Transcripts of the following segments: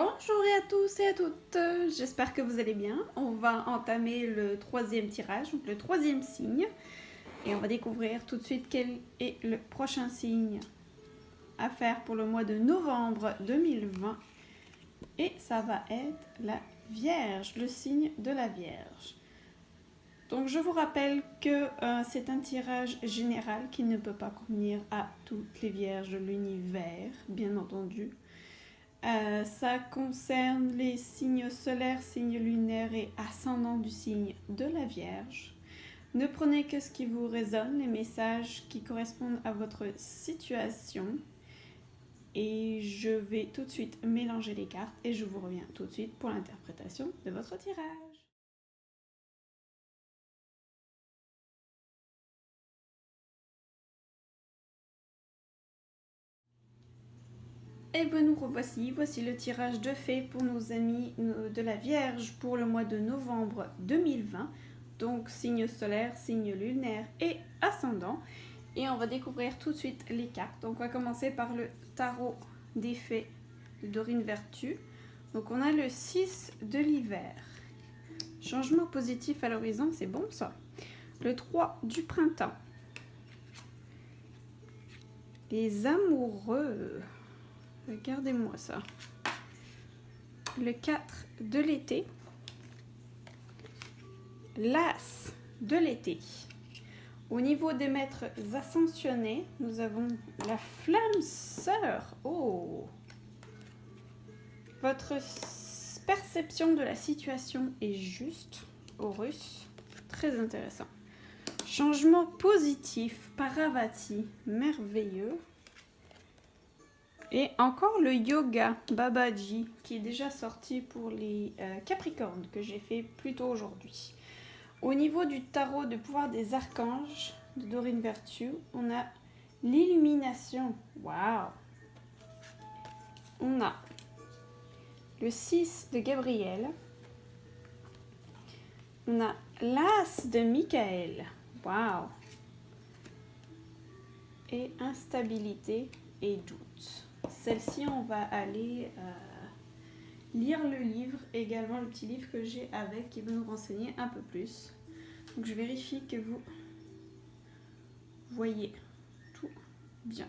Bonjour à tous et à toutes, j'espère que vous allez bien. On va entamer le troisième tirage, donc le troisième signe. Et on va découvrir tout de suite quel est le prochain signe à faire pour le mois de novembre 2020. Et ça va être la Vierge, le signe de la Vierge. Donc je vous rappelle que c'est un tirage général qui ne peut pas convenir à toutes les Vierges de l'univers, bien entendu. Ça concerne les signes solaires, signes lunaires et ascendants du signe de la Vierge. Ne prenez que ce qui vous résonne, les messages qui correspondent à votre situation. Et je vais tout de suite mélanger les cartes et je vous reviens tout de suite pour l'interprétation de votre tirage. Et bien nous revoici, voici le tirage de fées pour nos amis de la Vierge pour le mois de novembre 2020. Donc signe solaire, signe lunaire et ascendant. Et on va découvrir tout de suite les cartes. Donc on va commencer par le tarot des fées de Dorine Vertu. Donc on a le 6 de l'hiver. Changement positif à l'horizon, c'est bon ça. Le 3 du printemps. Les amoureux. Regardez-moi ça. Le 4 de l'été. L'As de l'été. Au niveau des maîtres ascensionnés, nous avons la flamme sœur. Oh! Votre perception de la situation est juste, Horus. Très intéressant. Changement positif, Paravati, merveilleux. Et encore le yoga, Babaji, qui est déjà sorti pour les Capricornes, que j'ai fait plus tôt aujourd'hui. Au niveau du tarot de pouvoir des archanges de Dorine Vertu, on a l'illumination. Waouh! On a le 6 de Gabriel. On a l'As de Michael. Waouh! Et instabilité et doute. Celle-ci, on va aller lire le livre, également le petit livre que j'ai avec qui va nous renseigner un peu plus. Donc je vérifie que vous voyez tout bien.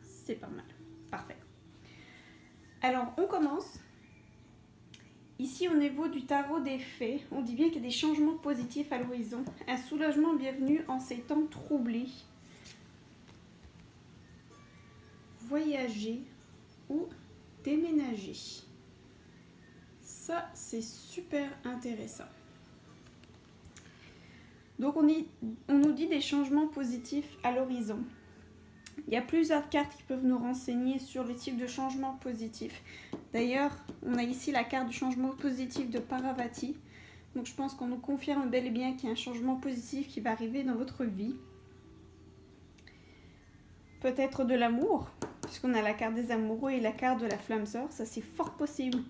C'est pas mal. Parfait. Alors on commence. Ici au niveau du tarot des fées, on dit bien qu'il y a des changements positifs à l'horizon. Un soulagement bienvenu en ces temps troublés. Voyager ou déménager. Ça, c'est super intéressant. Donc on nous dit des changements positifs à l'horizon. Il y a plusieurs cartes qui peuvent nous renseigner sur le type de changement positif. D'ailleurs, on a ici la carte du changement positif de Paravati. Donc je pense qu'on nous confirme bel et bien qu'il y a un changement positif qui va arriver dans votre vie. Peut-être de l'amour, puisqu'on a la carte des amoureux et la carte de la flamme sœur. Ça, c'est fort possible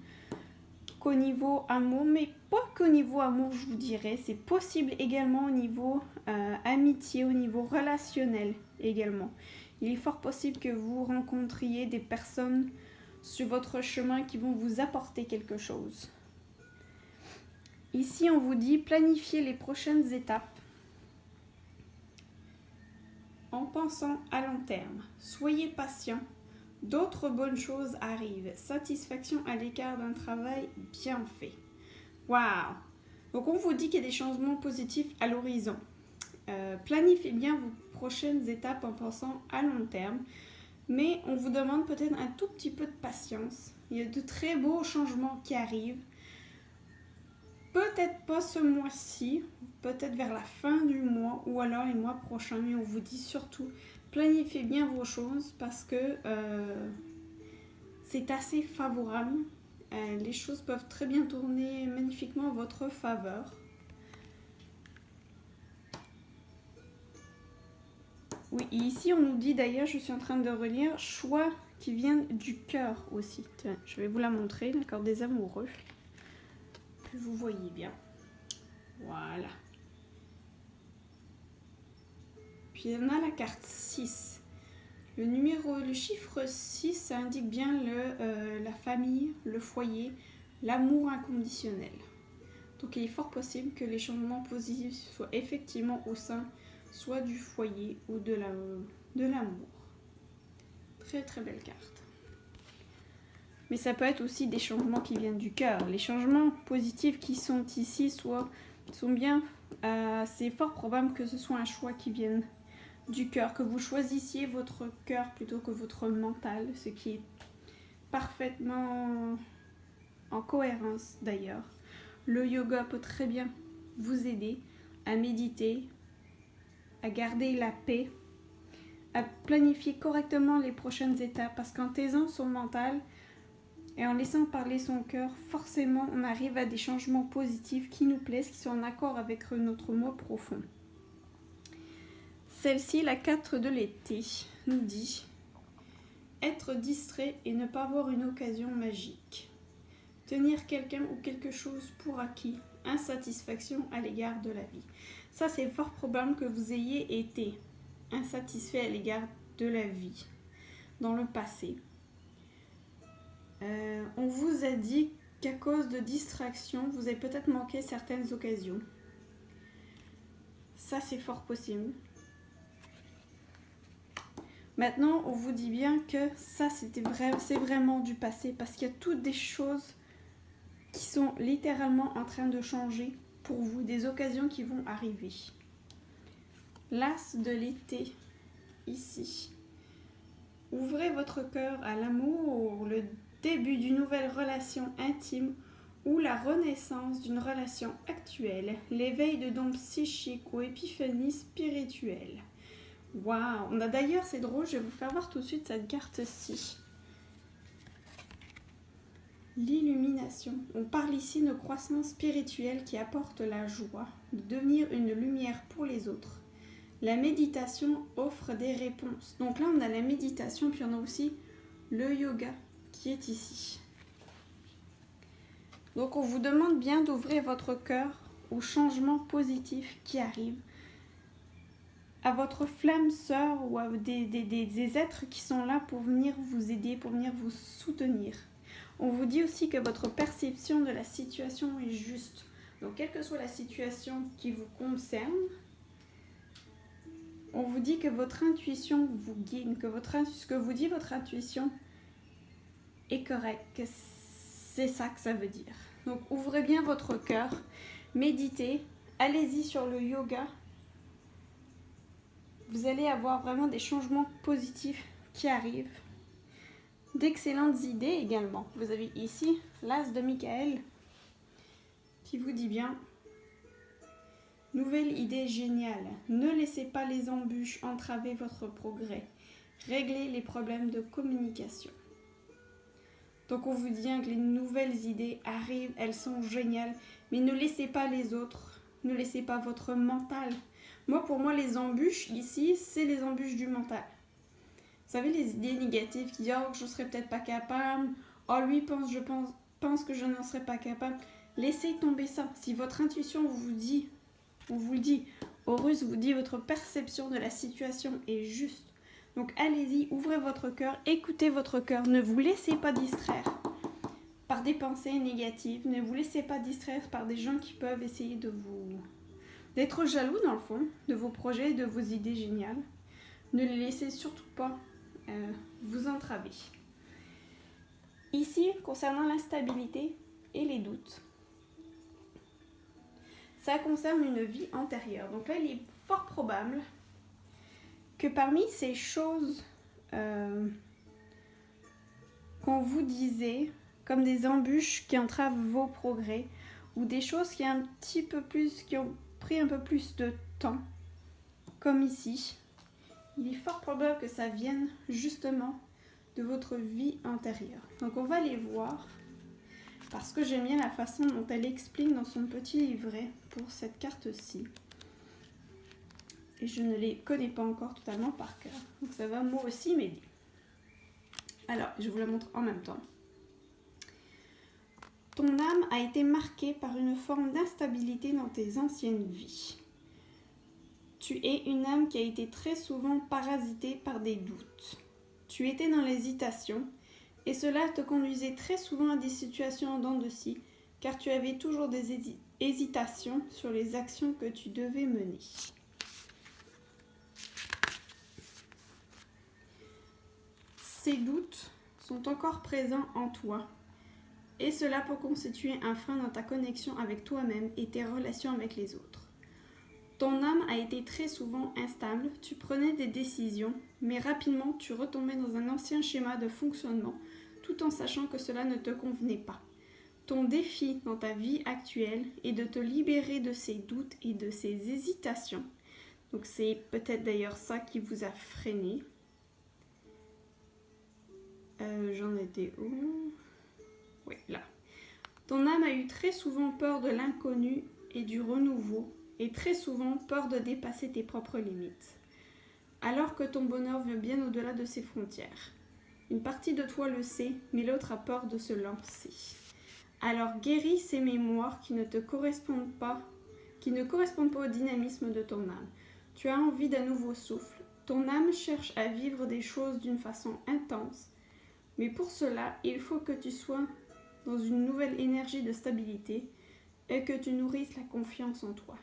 qu'au niveau amour, mais pas qu'au niveau amour, je vous dirais. C'est possible également au niveau amitié, au niveau relationnel également. Il est fort possible que vous rencontriez des personnes sur votre chemin qui vont vous apporter quelque chose. Ici, on vous dit planifier les prochaines étapes en pensant à long terme. Soyez patient. D'autres bonnes choses arrivent. Satisfaction à l'écart d'un travail bien fait. Waouh! Donc on vous dit qu'il y a des changements positifs à l'horizon. Planifiez bien vos prochaines étapes en pensant à long terme. Mais on vous demande peut-être un tout petit peu de patience. Il y a de très beaux changements qui arrivent. Peut-être pas ce mois-ci, peut-être vers la fin du mois ou alors les mois prochains. Mais on vous dit surtout, planifiez bien vos choses parce que c'est assez favorable. Les choses peuvent très bien tourner magnifiquement en votre faveur. Oui, et ici on nous dit d'ailleurs, je suis en train de relire, choix qui viennent du cœur aussi. Tiens, je vais vous la montrer, la carte des amoureux. Que vous voyez bien. Voilà. Puis on a la carte 6. Le chiffre 6, ça indique bien la famille, le foyer, l'amour inconditionnel. Donc il est fort possible que les changements positifs soient effectivement au sein soit du foyer ou de l'amour. Très très belle carte. Mais ça peut être aussi des changements qui viennent du cœur. Les changements positifs qui sont ici sont bien... c'est fort probable que ce soit un choix qui vienne du cœur, que vous choisissiez votre cœur plutôt que votre mental, ce qui est parfaitement en cohérence d'ailleurs. Le yoga peut très bien vous aider à méditer, à garder la paix, à planifier correctement les prochaines étapes, parce qu'en taisant son mental et en laissant parler son cœur, forcément on arrive à des changements positifs qui nous plaisent, qui sont en accord avec notre moi profond. Celle-ci, la 4 de l'été, nous dit être distrait et ne pas avoir une occasion magique. Tenir quelqu'un ou quelque chose pour acquis, insatisfaction à l'égard de la vie. Ça, c'est fort probable que vous ayez été insatisfait à l'égard de la vie dans le passé. On vous a dit qu'à cause de distraction, vous avez peut-être manqué certaines occasions. Ça, c'est fort possible. Maintenant, on vous dit bien que ça, c'est vraiment du passé, parce qu'il y a toutes des choses qui sont littéralement en train de changer pour vous, des occasions qui vont arriver. L'as de l'été, ici. Ouvrez votre cœur à l'amour, le début d'une nouvelle relation intime ou la renaissance d'une relation actuelle, l'éveil de dons psychiques ou épiphanie spirituelle. Waouh! On a d'ailleurs, c'est drôle, je vais vous faire voir tout de suite cette carte-ci. L'illumination. On parle ici de croissance spirituelle qui apporte la joie, de devenir une lumière pour les autres. La méditation offre des réponses. Donc là, on a la méditation, puis on a aussi le yoga qui est ici. Donc on vous demande bien d'ouvrir votre cœur aux changements positifs qui arrivent, à votre flamme sœur ou à des êtres qui sont là pour venir vous aider, pour venir vous soutenir. On vous dit aussi que votre perception de la situation est juste. Donc quelle que soit la situation qui vous concerne, on vous dit que votre intuition vous guide, que ce que vous dit votre intuition est correct, que c'est ça que ça veut dire. Donc ouvrez bien votre cœur, méditez, allez-y sur le yoga. Vous allez avoir vraiment des changements positifs qui arrivent. D'excellentes idées également. Vous avez ici l'as de Michael qui vous dit bien: nouvelle idée géniale. Ne laissez pas les embûches entraver votre progrès. Réglez les problèmes de communication. Donc on vous dit bien que les nouvelles idées arrivent, elles sont géniales, mais ne laissez pas les autres, ne laissez pas votre mental. Pour moi, les embûches ici, c'est les embûches du mental. Vous savez, les idées négatives qui disent « Oh, je ne serais peut-être pas capable. Oh, lui pense que je n'en serais pas capable. » Laissez tomber ça. Si votre intuition vous dit, on vous le dit, Horus vous dit votre perception de la situation est juste. Donc allez-y, ouvrez votre cœur, écoutez votre cœur. Ne vous laissez pas distraire par des pensées négatives. Ne vous laissez pas distraire par des gens qui peuvent essayer d'être jaloux dans le fond de vos projets, de vos idées géniales. Ne les laissez surtout pas vous entraver. Ici, concernant l'instabilité et les doutes, ça concerne une vie antérieure. Donc là, il est fort probable que parmi ces choses qu'on vous disait, comme des embûches qui entravent vos progrès, ou des choses qui ont pris un peu plus de temps, comme ici, il est fort probable que ça vienne justement de votre vie antérieure. Donc on va les voir, parce que j'aime bien la façon dont elle explique dans son petit livret pour cette carte-ci. Et je ne les connais pas encore totalement par cœur. Donc ça va moi aussi m'aider. Alors, je vous la montre en même temps. Ton âme a été marquée par une forme d'instabilité dans tes anciennes vies. Tu es une âme qui a été très souvent parasitée par des doutes. Tu étais dans l'hésitation Et cela te conduisait très souvent à des situations en dents de scie, car tu avais toujours des hésitations sur les actions que tu devais mener. Ces doutes sont encore présents en toi, et cela peut constituer un frein dans ta connexion avec toi-même et tes relations avec les autres. Ton âme a été très souvent instable, tu prenais des décisions, mais rapidement tu retombais dans un ancien schéma de fonctionnement, tout en sachant que cela ne te convenait pas. Ton défi dans ta vie actuelle est de te libérer de ces doutes et de ces hésitations. Donc c'est peut-être d'ailleurs ça qui vous a freiné. J'en étais où? Oui, là. Ton âme a eu très souvent peur de l'inconnu et du renouveau, et très souvent peur de dépasser tes propres limites. Alors que ton bonheur vient bien au-delà de ses frontières. Une partie de toi le sait, mais l'autre a peur de se lancer. Alors guéris ces mémoires qui ne correspondent pas au dynamisme de ton âme. Tu as envie d'un nouveau souffle. Ton âme cherche à vivre des choses d'une façon intense. Mais pour cela, il faut que tu sois dans une nouvelle énergie de stabilité et que tu nourrisses la confiance en toi.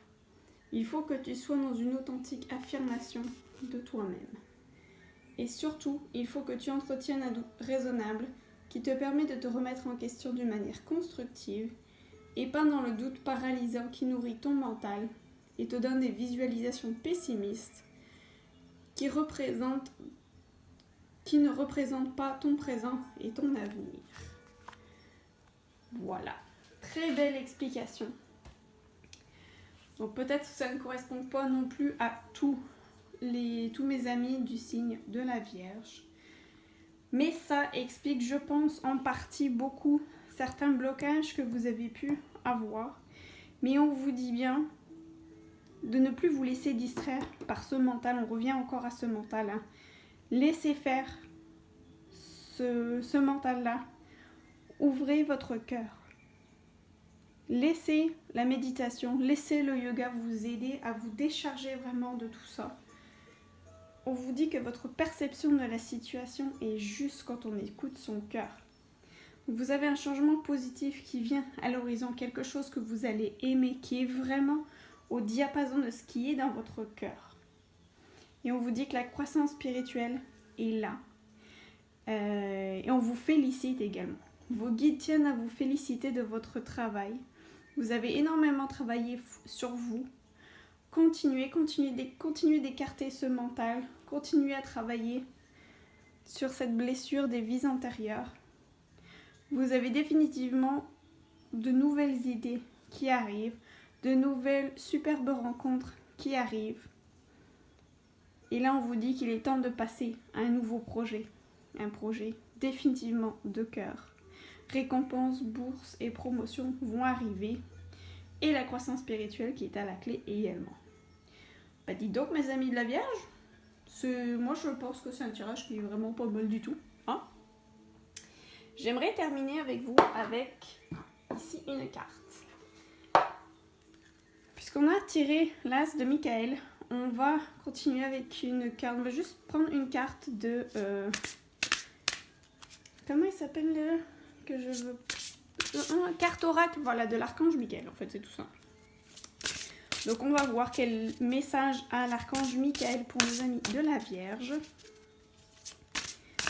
Il faut que tu sois dans une authentique affirmation de toi-même. Et surtout, il faut que tu entretiennes un doute raisonnable qui te permet de te remettre en question d'une manière constructive et pas dans le doute paralysant qui nourrit ton mental et te donne des visualisations pessimistes qui ne représentent pas ton présent et ton avenir. Voilà, très belle explication. Donc peut-être que ça ne correspond pas non plus à tous mes amis du signe de la Vierge. Mais ça explique, je pense, en partie beaucoup certains blocages que vous avez pu avoir. Mais on vous dit bien de ne plus vous laisser distraire par ce mental. On revient encore à ce mental. Hein. Laissez faire ce mental-là. Ouvrez votre cœur. Laissez la méditation, laissez le yoga vous aider à vous décharger vraiment de tout ça. On vous dit que votre perception de la situation est juste quand on écoute son cœur. Vous avez un changement positif qui vient à l'horizon, quelque chose que vous allez aimer, qui est vraiment au diapason de ce qui est dans votre cœur. Et on vous dit que la croissance spirituelle est là. Et on vous félicite également. Vos guides tiennent à vous féliciter de votre travail. Vous avez énormément travaillé sur vous. Continuez d'écarter ce mental. Continuez à travailler sur cette blessure des vies antérieures. Vous avez définitivement de nouvelles idées qui arrivent, de nouvelles superbes rencontres qui arrivent. Et là, on vous dit qu'il est temps de passer à un nouveau projet. Un projet définitivement de cœur. Récompenses, bourses et promotions vont arriver. Et la croissance spirituelle qui est à la clé également. Bah dis donc mes amis de la Vierge, moi je pense que c'est un tirage qui est vraiment pas mal du tout. Hein. J'aimerais terminer avec vous avec ici une carte. Puisqu'on a tiré l'As de Michael, on va continuer avec une carte. On va juste prendre une carte de... comment il s'appelle le... que je veux... carte oracle, voilà, de l'archange Michael, en fait, c'est tout simple. Donc, on va voir quel message a l'archange Michael pour nos amis de la Vierge.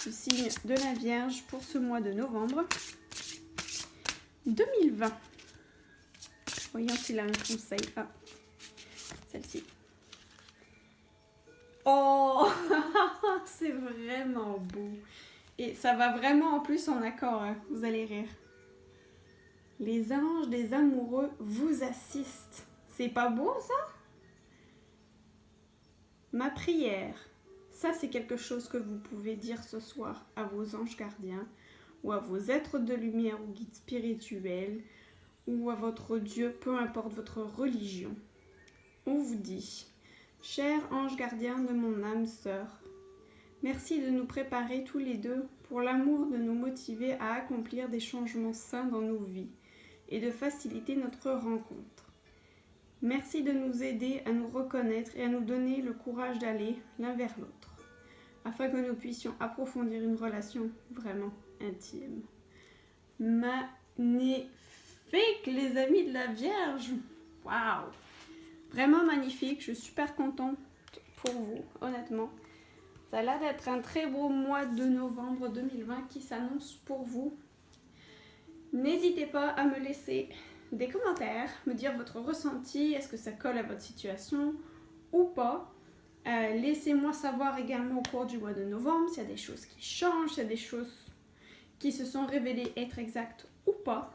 Le signe de la Vierge pour ce mois de novembre 2020. Voyons s'il a un conseil. Ah, celle-ci. Oh, c'est vraiment beau. Et ça va vraiment en plus en accord, hein. Vous allez rire. Les anges des amoureux vous assistent. C'est pas beau ça? Ma prière. Ça c'est quelque chose que vous pouvez dire ce soir à vos anges gardiens ou à vos êtres de lumière ou guides spirituels ou à votre Dieu, peu importe votre religion. On vous dit, cher ange gardien de mon âme sœur, merci de nous préparer tous les deux pour l'amour de nous motiver à accomplir des changements sains dans nos vies et de faciliter notre rencontre. Merci de nous aider à nous reconnaître et à nous donner le courage d'aller l'un vers l'autre, afin que nous puissions approfondir une relation vraiment intime. Magnifique, les amis de la Vierge. Waouh! Vraiment magnifique, je suis super contente pour vous, honnêtement. Ça a l'air d'être un très beau mois de novembre 2020 qui s'annonce pour vous. N'hésitez pas à me laisser des commentaires, me dire votre ressenti, est-ce que ça colle à votre situation ou pas. Laissez-moi savoir également au cours du mois de novembre s'il y a des choses qui changent, s'il y a des choses qui se sont révélées être exactes ou pas.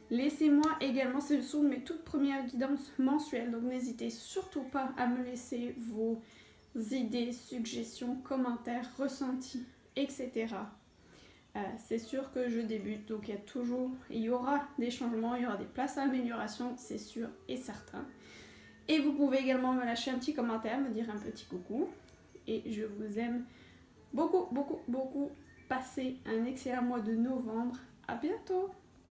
Laissez-moi également, ce sont mes toutes premières guidances mensuelles, donc n'hésitez surtout pas à me laisser vos idées, suggestions, commentaires, ressentis, etc. C'est sûr que je débute, donc il y aura des changements, il y aura des places à amélioration, c'est sûr et certain. Et vous pouvez également me lâcher un petit commentaire, me dire un petit coucou. Et je vous aime beaucoup, beaucoup, beaucoup. Passez un excellent mois de novembre. À bientôt!